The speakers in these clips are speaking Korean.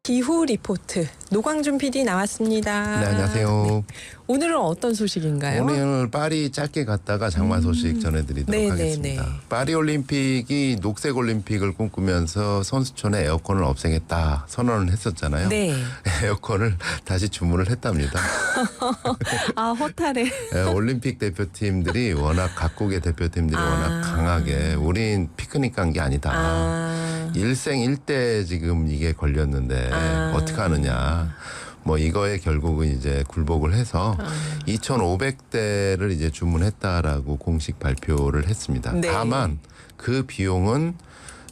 기후 리포트 노광준 PD 나왔습니다. 네, 안녕하세요. 네. 오늘은 어떤 소식인가요? 오늘 파리 짧게 갔다가 장마 소식 전해드리도록 하겠습니다. 파리 올림픽이 녹색 올림픽을 꿈꾸면서 선수촌에 에어컨을 없애겠다 선언을 했었잖아요. 네. 에어컨을 다시 주문을 했답니다. 아, 허탈해. 네, 올림픽 대표팀들이 워낙 각국의 대표팀들이 워낙 강하게 우린 피크닉 간 게 아니다. 일생 일대 지금 이게 걸렸는데 어떻게 하느냐. 뭐 이거에 결국은 이제 굴복을 해서 2,500대를 이제 주문했다라고 공식 발표를 했습니다. 네. 다만 그 비용은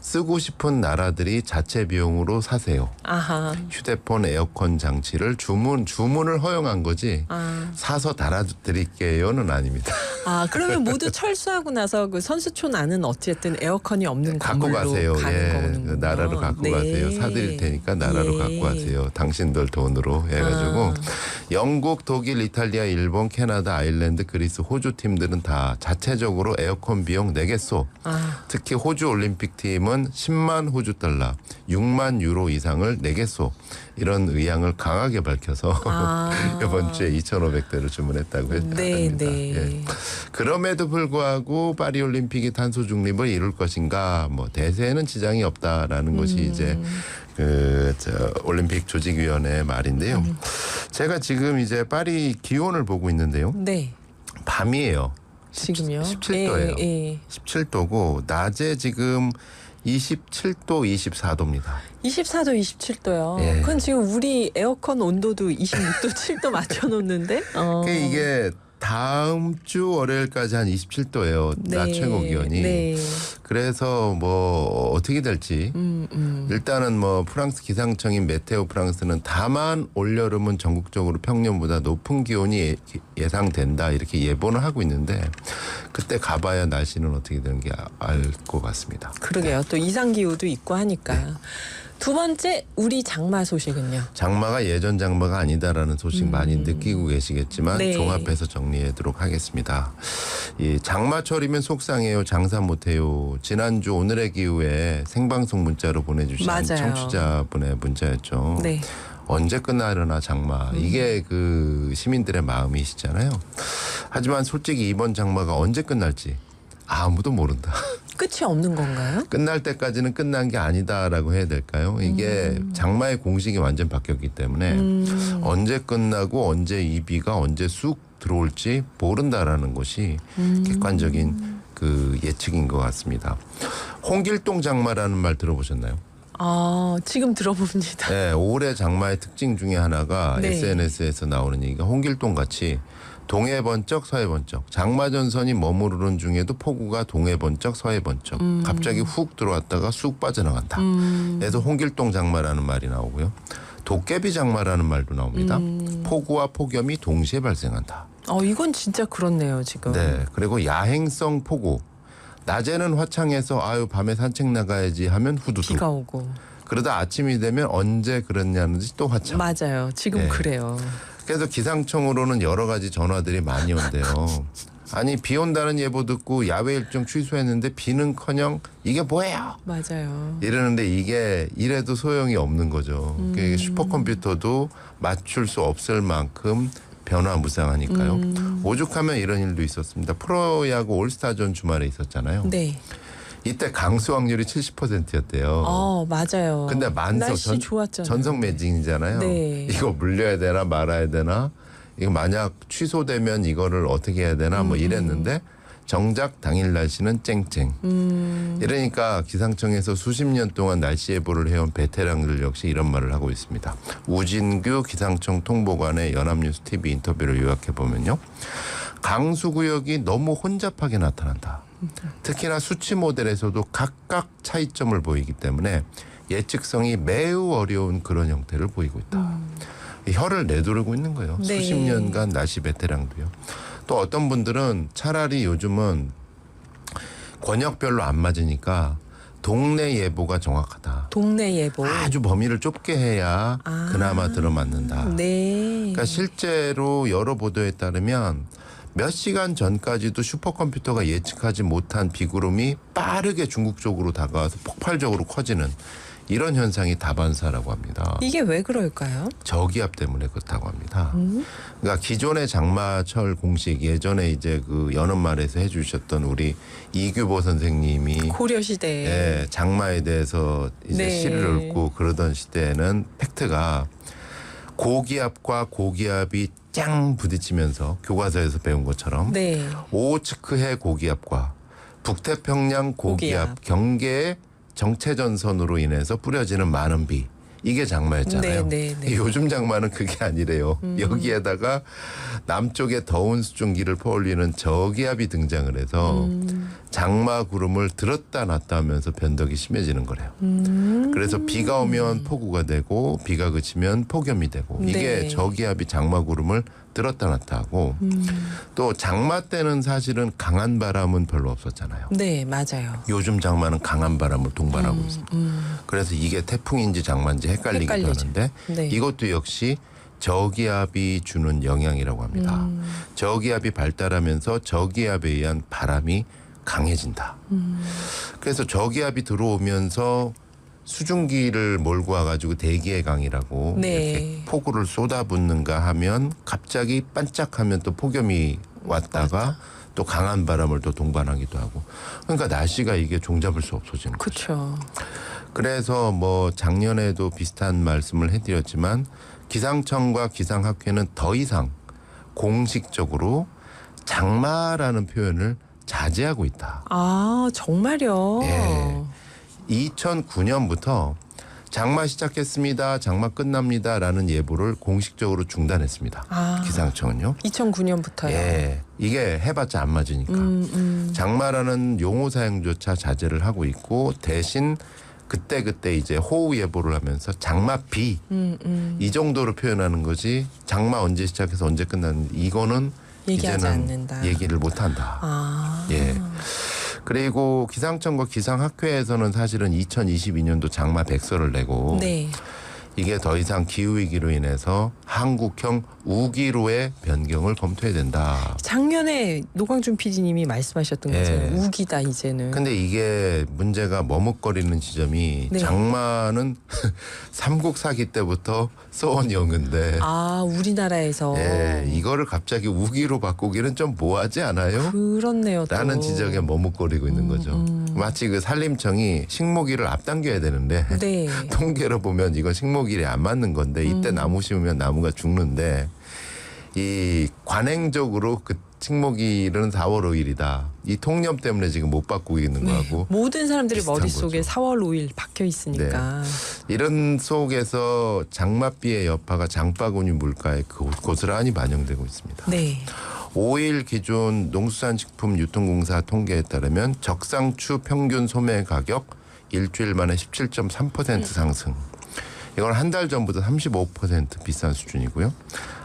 쓰고 싶은 나라들이 자체 비용으로 사세요. 아하. 휴대폰 에어컨 장치를 주문을 허용한 거지 사서 달아드릴게요는 아닙니다. 아, 그러면 모두 철수하고 나서 그 선수촌 안은 어쨌든 에어컨이 없는 갖고 건물로 가세요. 가는 거군요. 나라로 갖고 네. 가세요. 사드릴 테니까 나라로 예. 갖고 가세요. 당신들 돈으로 해가지고 영국, 독일, 이탈리아, 일본, 캐나다, 아일랜드, 그리스, 호주 팀들은 다 자체적으로 에어컨 비용 내겠소. 특히 호주 올림픽 팀은 10만 호주 달러, 6만 유로 이상을 내겠소. 이런 의향을 강하게 밝혀서 이번 주에 2,500대를 주문했다고 합니다. 네. 예. 그럼에도 불구하고 파리 올림픽이 탄소 중립을 이룰 것인가, 뭐 대세에는 지장이 없다라는 것이 이제 올림픽 조직위원회의 말인데요. 제가 지금 이제 파리 기온을 보고 있는데요. 네. 밤이에요. 지금요? 17도예요. 예. 17도고 낮에 지금 27도, 24도입니다. 24도, 27도요. 예. 그건 지금 우리 에어컨 온도도 26도, 7도 맞춰놓는데? 이게 다음 주 월요일까지 한 27도예요. 낮 최고 기온이. 네. 그래서 뭐 어떻게 될지 일단은 뭐 프랑스 기상청인 메테오 프랑스는 다만 올여름은 전국적으로 평년보다 높은 기온이 예상된다 이렇게 예보는 하고 있는데 그때 가봐야 날씨는 어떻게 되는지 알 것 같습니다. 그러게요. 또 이상기후도 있고 하니까. 두 번째 우리 장마 소식은요. 장마가 예전 장마가 아니다라는 소식 많이 느끼고 계시겠지만 네. 종합해서 정리하도록 하겠습니다. 이 장마철이면 속상해요. 장사 못해요. 지난주 오늘의 기후에 생방송 문자로 보내주신 맞아요. 청취자분의 문자였죠. 네. 언제 끝나려나 장마. 이게 그 시민들의 마음이시잖아요. 하지만 솔직히 이번 장마가 언제 끝날지 아무도 모른다. 끝이 없는 건가요? 끝날 때까지는 끝난 게 아니다라고 해야 될까요? 이게 장마의 공식이 완전 바뀌었기 때문에 언제 끝나고 언제 이 비가 언제 쑥 들어올지 모른다라는 것이 객관적인 그 예측인 것 같습니다. 홍길동 장마라는 말 들어보셨나요? 아, 지금 들어봅니다. 네, 올해 장마의 특징 중에 하나가 네. SNS에서 나오는 얘기가 홍길동 같이 동해 번쩍 서해 번쩍 장마 전선이 머무르는 중에도 폭우가 동해 번쩍 서해 번쩍 갑자기 훅 들어왔다가 쑥 빠져나간다. 그래서 홍길동 장마라는 말이 나오고요. 도깨비 장마라는 말도 나옵니다. 폭우와 폭염이 동시에 발생한다. 이건 진짜 그렇네요, 지금. 네, 그리고 야행성 폭우. 낮에는 화창해서 아유 밤에 산책 나가야지 하면 후두둑. 비가 오고. 그러다 아침이 되면 언제 그랬냐는 듯이 또 화창. 맞아요. 지금 네. 그래요. 그래서 기상청으로는 여러 가지 전화들이 많이 온대요. 아니 비 온다는 예보 듣고 야외 일정 취소했는데 비는커녕 이게 뭐예요? 맞아요. 이러는데 이게 이래도 소용이 없는 거죠. 그러니까 슈퍼컴퓨터도 맞출 수 없을 만큼 변화무쌍하니까요. 오죽하면 이런 일도 있었습니다. 프로야구 올스타전 주말에 있었잖아요. 네. 이때 강수 확률이 70%였대요. 맞아요. 근데 날씨 좋았잖아요. 전성 매진이잖아요. 네. 이거 물려야 되나 말아야 되나? 이거 만약 취소되면 이거를 어떻게 해야 되나 뭐 이랬는데 정작 당일 날씨는 쨍쨍. 이러니까 기상청에서 수십 년 동안 날씨 예보를 해온 베테랑들 역시 이런 말을 하고 있습니다. 우진규 기상청 통보관의 연합뉴스 TV 인터뷰를 요약해 보면요. 강수구역이 너무 혼잡하게 나타난다. 특히나 수치 모델에서도 각각 차이점을 보이기 때문에 예측성이 매우 어려운 그런 형태를 보이고 있다. 혀를 내두르고 있는 거예요. 네. 수십 년간 날씨 베테랑도요. 또 어떤 분들은 차라리 요즘은 권역별로 안 맞으니까 동네 예보가 정확하다. 동네 예보. 아주 범위를 좁게 해야 그나마 들어맞는다. 네. 그러니까 실제로 여러 보도에 따르면 몇 시간 전까지도 슈퍼컴퓨터가 예측하지 못한 비구름이 빠르게 중국 쪽으로 다가와서 폭발적으로 커지는 이런 현상이 다반사라고 합니다. 이게 왜 그럴까요? 저기압 때문에 그렇다고 합니다. 그러니까 기존의 장마철 공식 예전에 이제 그 여는 말에서 해주셨던 우리 이규보 선생님이 고려시대에 예, 장마에 대해서 이제 네. 시를 읊고 그러던 시대에는 팩트가 고기압과 고기압이 짱 부딪히면서 교과서에서 배운 것처럼 네. 오호츠크해 고기압과 북태평양 고기압 고기압. 경계의 정체전선으로 인해서 뿌려지는 많은 비 이게 장마였잖아요. 네, 네, 네. 요즘 장마는 그게 아니래요. 여기에다가 남쪽에 더운 수증기를 퍼올리는 저기압이 등장을 해서 장마 구름을 들었다 놨다 하면서 변덕이 심해지는 거래요. 그래서 비가 오면 폭우가 되고 비가 그치면 폭염이 되고 이게 네. 저기압이 장마 구름을 들었다 놨다 하고 또 장마 때는 사실은 강한 바람은 별로 없었잖아요. 네, 맞아요. 요즘 장마는 강한 바람을 동반하고 있습니다. 그래서 이게 태풍인지 장마인지 헷갈리기도 헷갈리죠. 하는데 네. 이것도 역시 저기압이 주는 영향이라고 합니다. 저기압이 발달하면서 저기압에 의한 바람이 강해진다. 그래서 저기압이 들어오면서 수증기를 몰고 와가지고 대기의 강이라고 네. 이렇게 폭우를 쏟아붓는가 하면 갑자기 반짝하면 또 폭염이 왔다가 또 강한 바람을 또 동반하기도 하고 그러니까 날씨가 이게 종잡을 수 없어지는 거죠. 그렇죠. 그래서 뭐 작년에도 비슷한 말씀을 해드렸지만 기상청과 기상학회는 더 이상 공식적으로 장마라는 표현을 자제하고 있다. 아, 정말요? 예. 2009년부터 장마 시작했습니다. 장마 끝납니다라는 예보를 공식적으로 중단했습니다. 아. 기상청은요. 2009년부터요. 예. 이게 해봤자 안 맞으니까. 장마라는 용어 사용조차 자제를 하고 있고 대신 그때 이제 호우 예보를 하면서 장마비 이 정도로 표현하는 거지 장마 언제 시작해서 언제 끝나는 이거는 얘기하지 이제는 않는다. 얘기를 못 한다. 아. 예. 그리고 기상청과 기상학회에서는 사실은 2022년도 장마 백서를 내고 네. 이게 더 이상 기후위기로 인해서 한국형 우기로의 변경을 검토해야 된다. 작년에 노광준 PD님이 말씀하셨던 예. 거잖아요. 우기다 이제는. 근데 이게 문제가 머뭇거리는 지점이 네. 장마는 삼국사기 때부터 써온 용어인데 아, 우리나라에서. 예, 이거를 갑자기 우기로 바꾸기는 좀 뭐하지 않아요? 그렇네요. 또. 라는 지적에 머뭇거리고 있는 거죠. 마치 그 산림청이 식목일을 앞당겨야 되는데 네. 통계로 보면 이건 식목일이 안 맞는 건데 이때 나무 심으면 나무가 죽는데 이 관행적으로 그 식목일은 4월 5일이다. 이 통념 때문에 지금 못 바꾸고 있는 거하고 모든 사람들이 비슷한 머릿속에 거죠. 4월 5일 박혀 있으니까. 이런 속에서 장맛비의 여파가 장바구니 물가에 고스란히 반영되고 있습니다. 네. 5일 기준 농수산식품 유통공사 통계에 따르면 적상추 평균 소매 가격 일주일 만에 17.3% 상승. 이건 한 달 전보다 35% 비싼 수준이고요.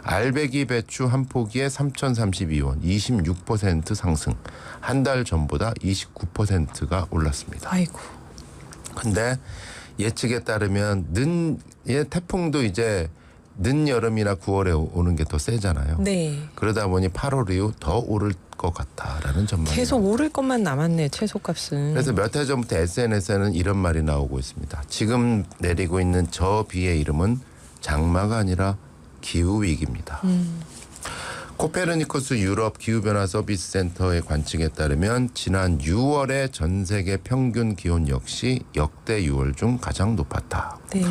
알배기 배추 한 포기에 3,032원, 26% 상승. 한 달 전보다 29%가 올랐습니다. 아이고. 근데 예측에 따르면 태풍도 이제 늦여름이나 9월에 오는 게 더 세잖아요. 네. 그러다 보니 8월 이후 더 오를 것 같다라는 전망이 계속 오를 것만 남았네, 채소값은. 그래서 몇 해 전부터 SNS에는 이런 말이 나오고 있습니다. 지금 내리고 있는 저 비의 이름은 장마가 아니라 기후위기입니다. 코페르니쿠스 유럽 기후변화 서비스 센터의 관측에 따르면 지난 6월의 전 세계 평균 기온 역시 역대 6월 중 가장 높았다. 네.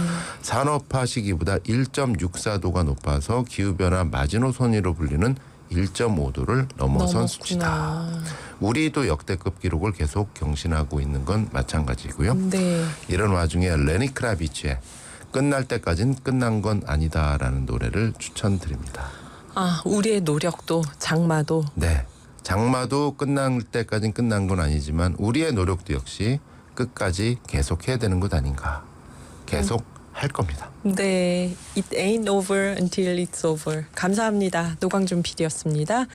산업화 시기보다 1.64도가 높아서 기후변화 마지노선이로 불리는 1.5도를 넘어선 수치다. 우리도 역대급 기록을 계속 경신하고 있는 건 마찬가지고요. 네. 이런 와중에 레니 크라비치의 끝날 때까진 끝난 건 아니다라는 노래를 추천드립니다. 아, 우리의 노력도 장마도. 네. 장마도 끝날 때까진 끝난 건 아니지만 우리의 노력도 역시 끝까지 계속해야 되는 것 아닌가. 계속 할 겁니다. 네. It ain't over until it's over. 감사합니다. 노광준 PD였습니다.